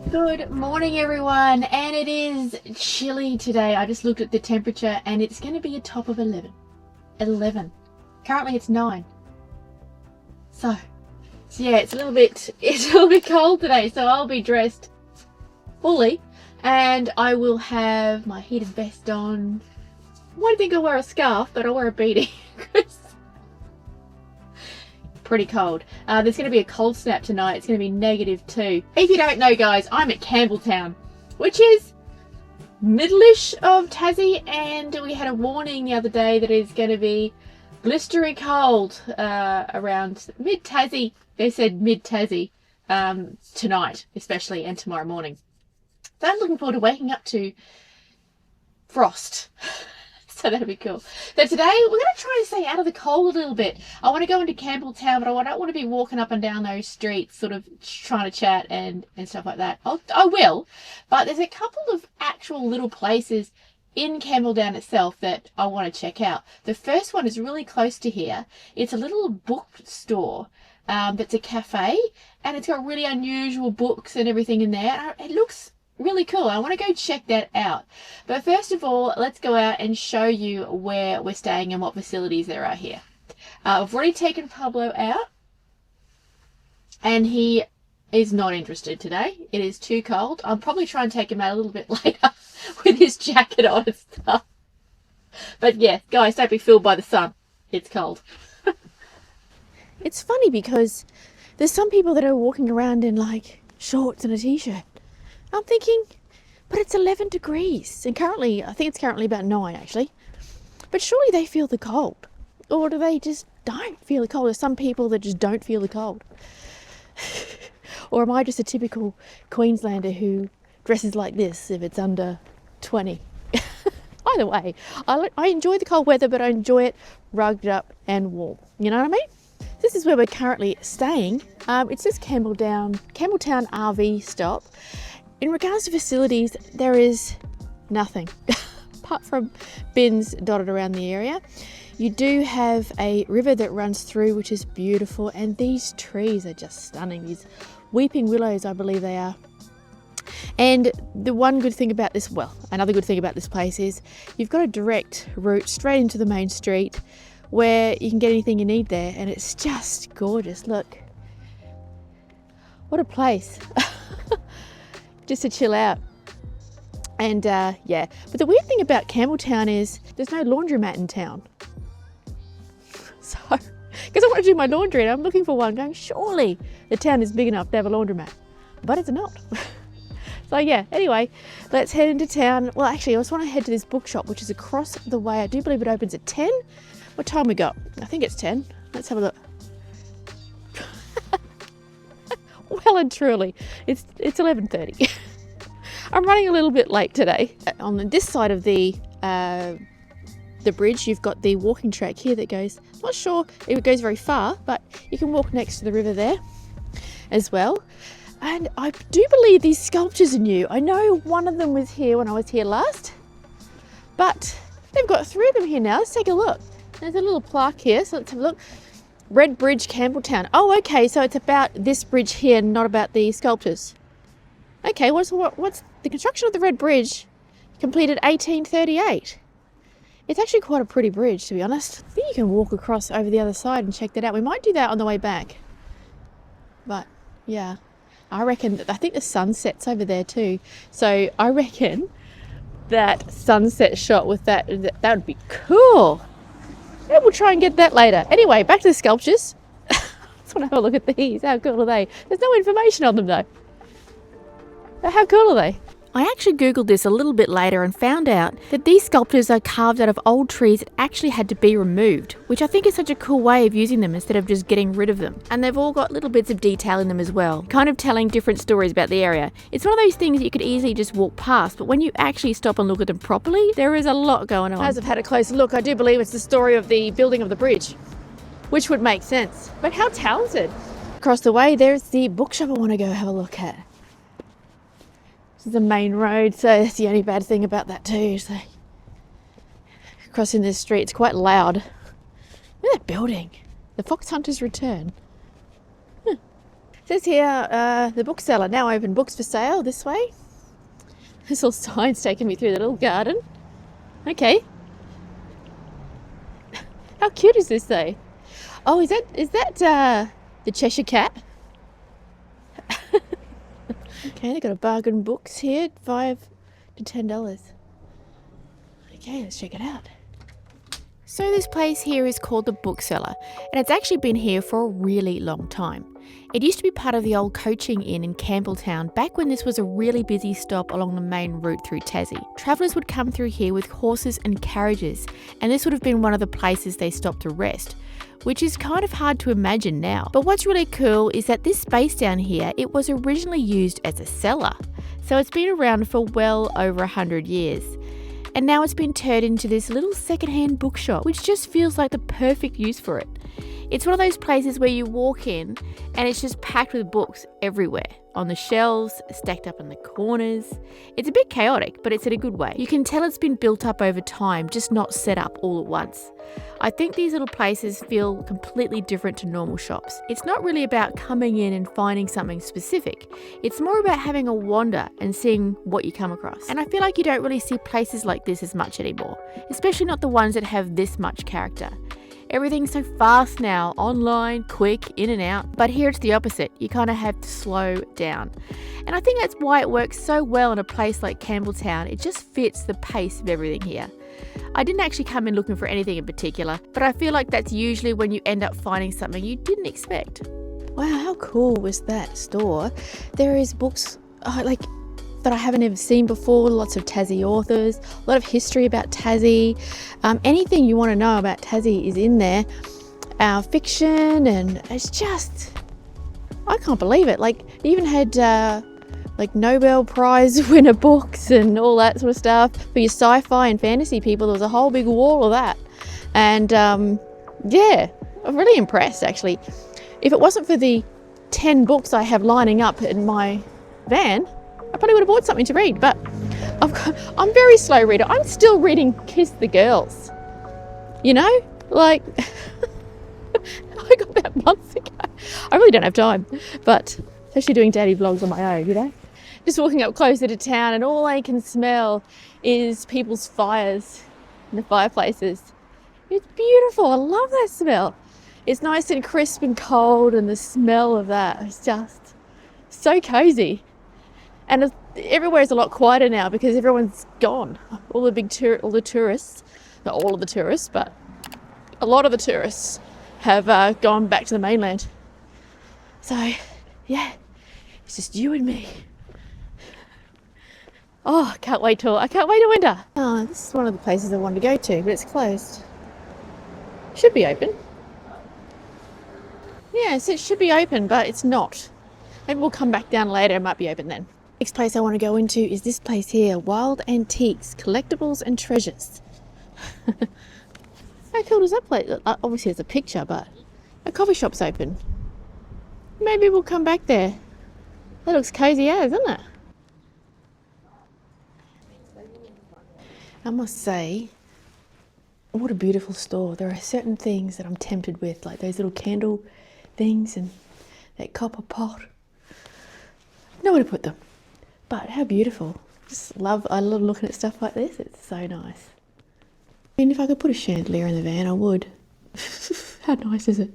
Good morning everyone, and it is chilly today. I just looked at the temperature and it's going to be a top of 11. Currently it's 9. So yeah, it's a little bit cold today, so I'll be dressed fully and I will have my heated vest on. I won't think I'll wear a scarf, but I'll wear a beanie. Pretty cold. There's going to be a cold snap tonight. It's going to be -2. If you don't know, guys, I'm at Campbelltown, which is middle-ish of Tassie, and we had a warning the other day that it's going to be blistery cold around mid-Tassie. They said mid-Tassie tonight especially, and tomorrow morning. So I'm looking forward to waking up to frost. So that'll be cool. So today we're going to try and stay out of the cold a little bit. I want to go into Campbelltown, but I don't want to be walking up and down those streets sort of trying to chat and stuff like that. I will, but there's a couple of actual little places in Campbelltown itself that I want to check out. The first one is really close to here. It's a little bookstore that's a cafe, and it's got really unusual books and everything in there. It looks really cool. I want to go check that out. But first of all, let's go out and show you where we're staying and what facilities there are here. I've already taken Pablo out, and he is not interested today. It is too cold. I'll probably try and take him out a little bit later with his jacket on and stuff. But yeah, guys, don't be fooled by the sun. It's cold. It's funny because there's some people that are walking around in like shorts and a t-shirt. I'm thinking, but it's 11 degrees, and I think it's currently about 9 actually. But surely they feel the cold, or do they just don't feel the cold? There's some people that just don't feel the cold. Or am I just a typical Queenslander who dresses like this if it's under 20? Either way, I enjoy the cold weather, but I enjoy it rugged up and warm. You know what I mean? This is where we're currently staying. It says Campbelltown RV stop. In regards to facilities, there is nothing apart from bins dotted around the area. You do have a river that runs through, which is beautiful, and these trees are just stunning. These weeping willows, I believe they are. And the one good thing about this, another good thing about this place is you've got a direct route straight into the main street where you can get anything you need there, and it's just gorgeous. Look, what a place. Just to chill out. And yeah, but the weird thing about Campbelltown is there's no laundromat in town. So, because I want to do my laundry and I'm looking for one, going, surely the town is big enough to have a laundromat, but it's not. So yeah, anyway, let's head into town. Well, actually, I just want to head to this bookshop, which is across the way. I do believe it opens at 10. What time we got? I think it's 10. Let's have a look. Well and truly, it's 11:30. I'm running a little bit late today. On this side of the bridge, you've got the walking track here that goes, not sure if it goes very far, but you can walk next to the river there as well. And I do believe these sculptures are new. I know one of them was here when I was here last, but they've got 3 of them here now. Let's take a look. There's a little plaque here, so let's have a look. Red Bridge, Campbelltown. Oh, okay, so it's about this bridge here, not about the sculptures. Okay, what's the construction of the Red Bridge completed 1838? It's actually quite a pretty bridge, to be honest. I think you can walk across over the other side and check that out. We might do that on the way back. But yeah, I think the sunset's over there too. So I reckon that sunset shot with that would be cool. Yeah, we'll try and get that later. Anyway, back to the sculptures. Let's want to have a look at these. How cool are they? There's no information on them though. But how cool are they? I actually googled this a little bit later and found out that these sculptures are carved out of old trees that actually had to be removed, which I think is such a cool way of using them instead of just getting rid of them. And they've all got little bits of detail in them as well, kind of telling different stories about the area. It's one of those things that you could easily just walk past, but when you actually stop and look at them properly, there is a lot going on. As I've had a closer look, I do believe it's the story of the building of the bridge, which would make sense. But how talented. Across the way, there's the bookshop I want to go have a look at. This is the main road, so that's the only bad thing about that too. So crossing this street. It's quite loud. Look at that building. The Fox Hunters Return. It says here, the bookseller, now open, books for sale this way. There's all signs taking me through the little garden. Okay. How cute is this though? Oh, is that the Cheshire Cat? Okay, they've got a bargain books here, $5 to $10. Okay, let's check it out. So this place here is called the Bookseller, and it's actually been here for a really long time. It used to be part of the old coaching inn in Campbelltown back when this was a really busy stop along the main route through Tassie. Travellers would come through here with horses and carriages, and this would have been one of the places they stopped to rest, which is kind of hard to imagine now. But what's really cool is that this space down here, it was originally used as a cellar. So it's been around for well over 100 years. And now it's been turned into this little secondhand bookshop, which just feels like the perfect use for it. It's one of those places where you walk in and it's just packed with books everywhere, on the shelves, stacked up in the corners. It's a bit chaotic, but it's in a good way. You can tell it's been built up over time, just not set up all at once. I think these little places feel completely different to normal shops. It's not really about coming in and finding something specific. It's more about having a wander and seeing what you come across. And I feel like you don't really see places like this as much anymore, especially not the ones that have this much character. Everything's so fast now, online, quick, in and out. But here it's the opposite. You kind of have to slow down. And I think that's why it works so well in a place like Campbelltown. It just fits the pace of everything here. I didn't actually come in looking for anything in particular, but I feel like that's usually when you end up finding something you didn't expect. Wow, how cool was that store? There is books that I haven't ever seen before, lots of Tassie authors, a lot of history about Tassie. Anything you want to know about Tassie is in there. Our fiction, and it's just, I can't believe it. Like, it even had Nobel Prize winner books and all that sort of stuff. For your sci-fi and fantasy people, there was a whole big wall of that. And yeah, I'm really impressed actually. If it wasn't for the 10 books I have lining up in my van, I probably would have bought something to read, but I'm a very slow reader. I'm still reading Kiss the Girls. You know? Like, I got that months ago. I really don't have time, but especially doing daily vlogs on my own, you know? Just walking up closer to town and all I can smell is people's fires in the fireplaces. It's beautiful. I love that smell. It's nice and crisp and cold, and the smell of that is just so cozy. And everywhere is a lot quieter now because everyone's gone. All the tourists, not all of the tourists, but a lot of the tourists have gone back to the mainland. So, yeah, it's just you and me. Oh, I can't wait till winter. Oh, this is one of the places I wanted to go to, but it's closed. Should be open. Yes, it should be open, but it's not. Maybe we'll come back down later. It might be open then. Next place I want to go into is this place here, Wild Antiques, Collectibles and Treasures. How cool is that place? Obviously there's a picture, but a coffee shop's open. Maybe we'll come back there. That looks cozy as, doesn't it? I must say, what a beautiful store. There are certain things that I'm tempted with, like those little candle things and that copper pot. Nowhere to put them. But how beautiful. I love looking at stuff like this. It's so nice. I mean, if I could put a chandelier in the van, I would. How nice is it?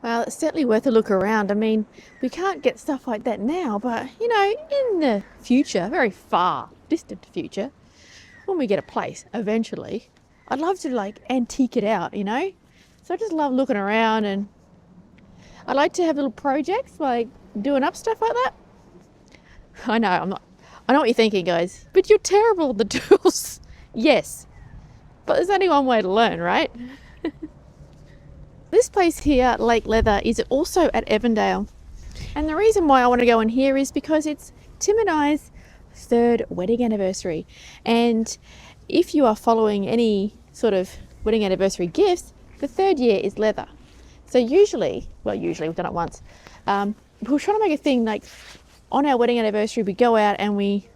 Well, it's certainly worth a look around. I mean, we can't get stuff like that now, but, you know, in the future, very far, distant future, when we get a place, eventually, I'd love to, like, antique it out, you know? So I just love looking around, and I like to have little projects, like doing up stuff like that. I know, I know what you're thinking, guys, but you're terrible at the tools. Yes, but there's only one way to learn, right? This place here, Lake Leather, is also at Evandale. And the reason why I want to go in here is because it's Tim and I's 3rd wedding anniversary. And if you are following any sort of wedding anniversary gifts, the 3rd year is leather. So usually we've done it once. We were trying to make a thing like on our wedding anniversary, we go out and we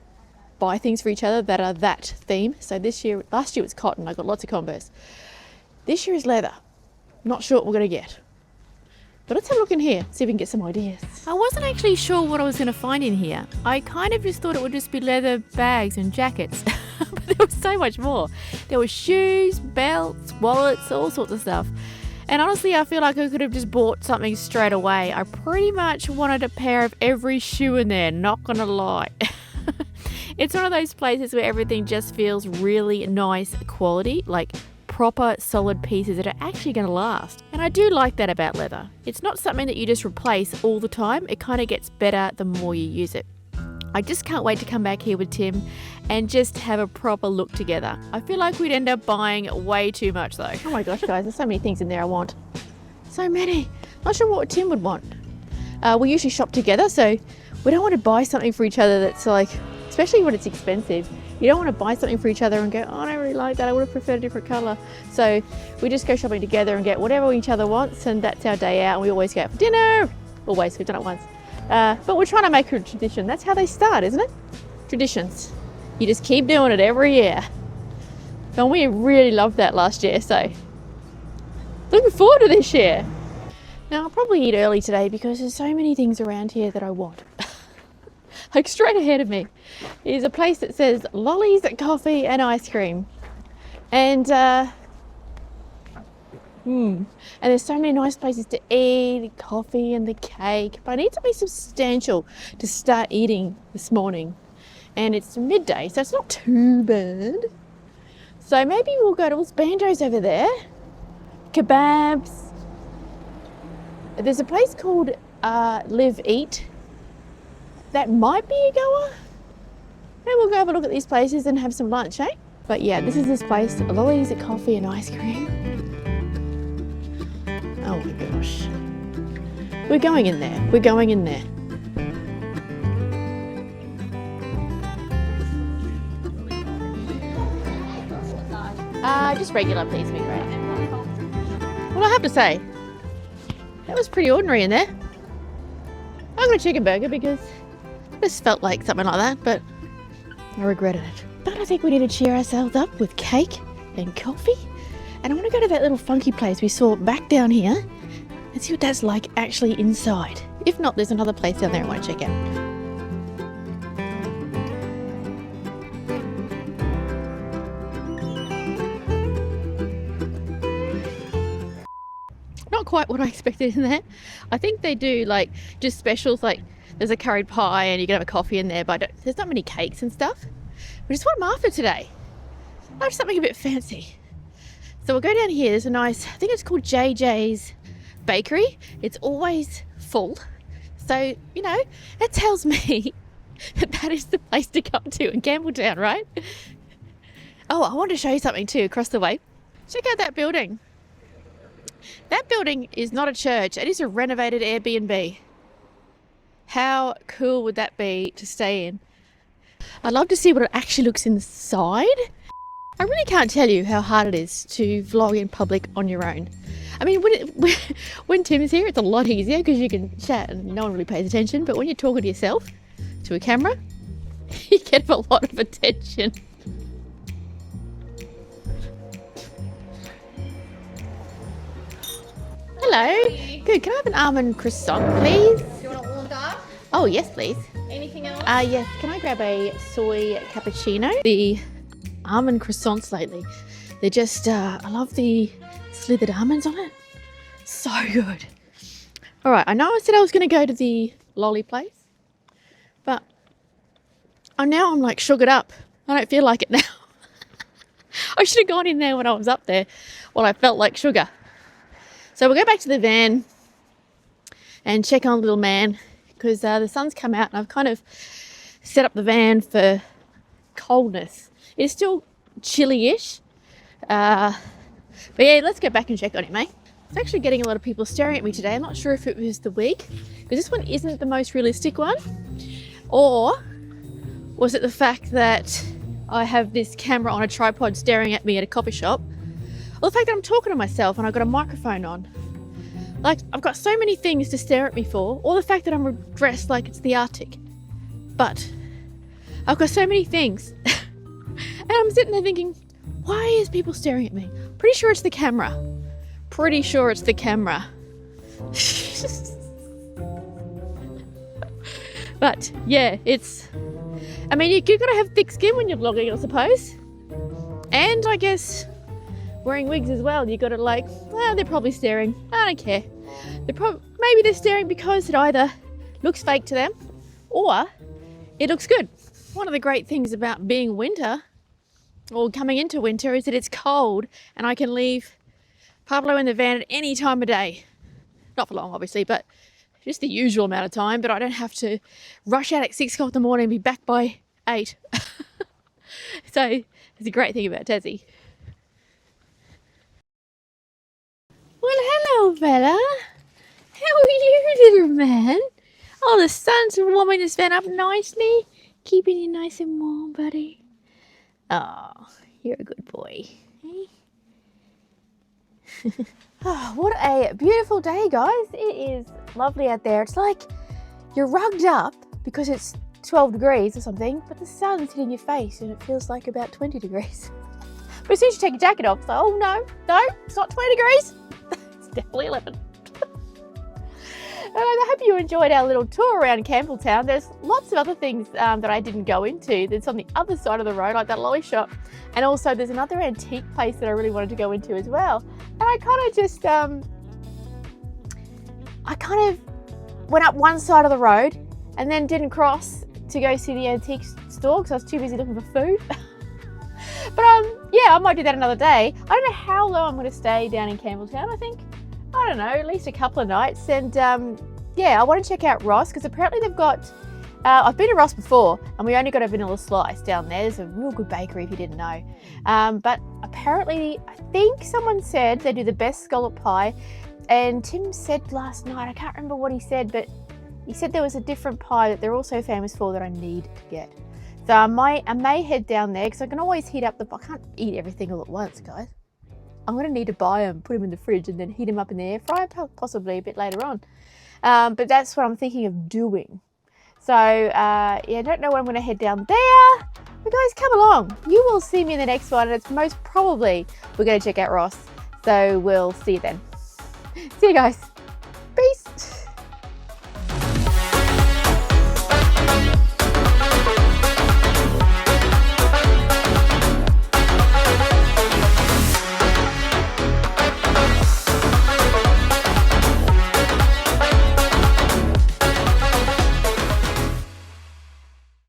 buy things for each other that are that theme. So last year was cotton. I got lots of Converse. This year is leather. Not sure what we're going to get. But let's have a look in here, see if we can get some ideas. I wasn't actually sure what I was going to find in here. I kind of just thought it would just be leather bags and jackets. But there was so much more. There were shoes, belts, wallets, all sorts of stuff. And honestly, I feel like I could have just bought something straight away. I pretty much wanted a pair of every shoe in there, not going to lie. It's one of those places where everything just feels really nice quality, like proper solid pieces that are actually going to last. And I do like that about leather. It's not something that you just replace all the time. It kind of gets better the more you use it. I just can't wait to come back here with Tim and just have a proper look together. I feel like we'd end up buying way too much though. Oh my gosh guys, there's so many things in there I want. So many. Not sure what Tim would want. We usually shop together, so we don't want to buy something for each other that's like, especially when it's expensive. You don't want to buy something for each other and go, oh, I don't really like that, I would have preferred a different colour. So we just go shopping together and get whatever each other wants, and that's our day out, and we always go out for dinner. Always, we've done it once. But we're trying to make it a tradition. That's how they start, isn't it? Traditions. You just keep doing it every year. And we really loved that last year, so looking forward to this year. Now I'll probably eat early today because there's so many things around here that I want. Like straight ahead of me is a place that says lollies, coffee and ice cream. And there's so many nice places to eat, coffee and the cake. But I need something substantial to start eating this morning. And it's midday, so it's not too bad. So maybe we'll go to those banjos over there. Kebabs. There's a place called Live Eat. That might be a goer. Maybe we'll go have a look at these places and have some lunch, eh? But yeah, this is this place, lollies, coffee and ice cream. Oh my gosh. We're going in there. We're going in there. Just regular, please, be great. Well, I have to say, that was pretty ordinary in there. I got a chicken burger because this felt like something like that, but I regretted it. But I think we need to cheer ourselves up with cake and coffee. And I want to go to that little funky place we saw back down here and see what that's like actually inside. If not, there's another place down there I want to check out. Not quite what I expected in there. I think they do like just specials, like there's a curried pie and you can have a coffee in there, but there's not many cakes and stuff. Which is what I'm after today. I have something a bit fancy. So we'll go down here. There's a nice, I think it's called JJ's Bakery. It's always full. So, you know, that tells me that that is the place to come to in Campbelltown, right? Oh, I want to show you something too across the way. Check out that building. That building is not a church. It is a renovated Airbnb. How cool would that be to stay in? I'd love to see what it actually looks inside. I really can't tell you how hard it is to vlog in public on your own. I mean, when Tim's here, it's a lot easier because you can chat and no one really pays attention. But when you're talking to yourself, to a camera, you get a lot of attention. Hello. Good. Can I have an almond croissant, please? Do you want to order? Oh, yes, please. Anything else? Yes. Can I grab a soy cappuccino? The almond croissants lately, they're just, I love the slithered almonds on it. So good. All right. I know I said I was going to go to the lolly place, but I'm like sugared up. I don't feel like it now. I should have gone in there when I was up there while I felt like sugar. So we'll go back to the van and check on little man because the sun's come out and I've kind of set up the van for coldness. It's still chilly-ish. But yeah, let's go back and check on him, mate. It's actually getting a lot of people staring at me today. I'm not sure if it was the wig, because this one isn't the most realistic one. Or was it the fact that I have this camera on a tripod staring at me at a coffee shop? Or the fact that I'm talking to myself and I've got a microphone on. Like, I've got so many things to stare at me for. Or the fact that I'm dressed like it's the Arctic. But I've got so many things. And I'm sitting there thinking, why is people staring at me? Pretty sure it's the camera. Pretty sure it's the camera. But yeah, I mean, you've got to have thick skin when you're vlogging, I suppose. And I guess wearing wigs as well, you've got to well, they're probably staring. I don't care. Maybe they're staring because it either looks fake to them or it looks good. One of the great things about being winter or coming into winter is that it's cold and I can leave Pablo in the van at any time of day. Not for long, obviously, but just the usual amount of time, but I don't have to rush out at 6 o'clock in the morning and be back by 8. So it's a great thing about Tassie. Well, hello, fella. How are you, little man? Oh, the sun's warming this van up nicely. Keeping you nice and warm, buddy. Oh, you're a good boy. Oh, what a beautiful day, guys. It is lovely out there. It's like you're rugged up because it's 12 degrees or something, but the sun's hitting your face and it feels like about 20 degrees. But as soon as you take your jacket off, it's like, oh no, it's not 20 degrees. It's definitely 11. I hope you enjoyed our little tour around Campbelltown. There's lots of other things that I didn't go into. That's on the other side of the road, like that lolly shop. And also there's another antique place that I really wanted to go into as well. And I kind of just, went up one side of the road and then didn't cross to go see the antique store because I was too busy looking for food. But yeah, I might do that another day. I don't know how long I'm going to stay down in Campbelltown. I don't know, at least a couple of nights. And yeah, I want to check out Ross because apparently they've got, I've been to Ross before and we only got a vanilla slice down there. There's a real good bakery if you didn't know. But apparently, I think someone said they do the best scallop pie. And Tim said last night, I can't remember what he said, but he said there was a different pie that they're also famous for that I need to get. So I may head down there because I can always heat up I can't eat everything all at once, guys. I'm going to need to buy them, put them in the fridge and then heat them up in the air fryer, possibly a bit later on. But that's what I'm thinking of doing. So, yeah, I don't know when I'm going to head down there. But guys, come along. You will see me in the next one. And it's most probably we're going to check out Ross. So we'll see you then. See you guys.